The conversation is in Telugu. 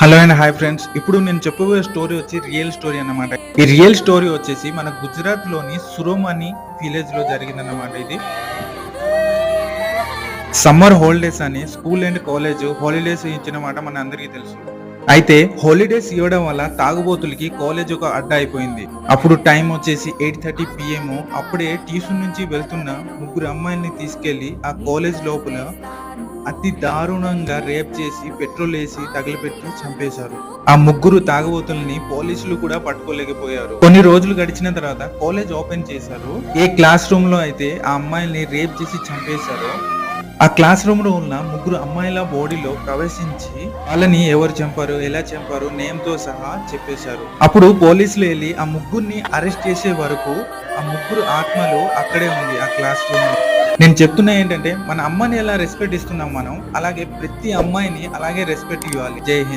Hello and hi friends. ఇప్పుడు నేను చెప్పబోయే స్టోరీ వచ్చి రియల్ స్టోరీ అన్నమాట. ఈ రియల్ స్టోరీ వచ్చేసి మన గుజరాత్ లోని సురోమ్ అని విలేజ్ లో జరిగిందన్నమాట. ఇది సమ్మర్ హాలిడేస్ అని స్కూల్ అండ్ కాలేజ్ హాలిడేస్ ఇచ్చినమాట మన అందరికీ తెలుసు. అయితే హాలిడేస్ ఇవ్వడం వల్ల తాగుబోతులకి కాలేజ్ ఒక అడ్డ అయిపోయింది. అప్పుడు టైం వచ్చేసి 8:30 PM. అప్పుడే ట్యూషన్ నుంచి వెళ్తున్న ముగ్గురు అమ్మాయిల్ని తీసుకెళ్లి ఆ కాలేజ్ లోపల అతి దారుణంగా రేప్ చేసి పెట్రోల్ వేసి తగిలిపెట్టి చంపేశారు. ఆ ముగ్గురు తాగుబోతుల్ని పోలీసులు కూడా పట్టుకోలేకపోయారు. కొన్ని రోజులు గడిచిన తర్వాత కాలేజ్ ఓపెన్ చేశారు. ఏ క్లాస్ రూమ్ లో అయితే ఆ అమ్మాయిల్ని రేప్ చేసి చంపేశారో ఆ క్లాస్ రూమ్ లో ఉన్న ముగ్గురు అమ్మాయిల బాడీలో ప్రవేశించి వాళ్ళని ఎవరు చంపారు, ఎలా చంపారు, నేమ్ తో సహా చెప్పేశారు. అప్పుడు పోలీసులు వెళ్ళి ఆ ముగ్గురిని అరెస్ట్ చేసే వరకు ఆ ముగ్గురు ఆత్మలు అక్కడే ఉంది ఆ క్లాస్ రూమ్ లో. నేను చెప్తున్నా ఏంటంటే, మన అమ్మని ఎలా రెస్పెక్ట్ ఇస్తున్నాం మనం, అలాగే ప్రతి అమ్మాయిని అలాగే రెస్పెక్ట్ ఇవ్వాలి. జై హింద్.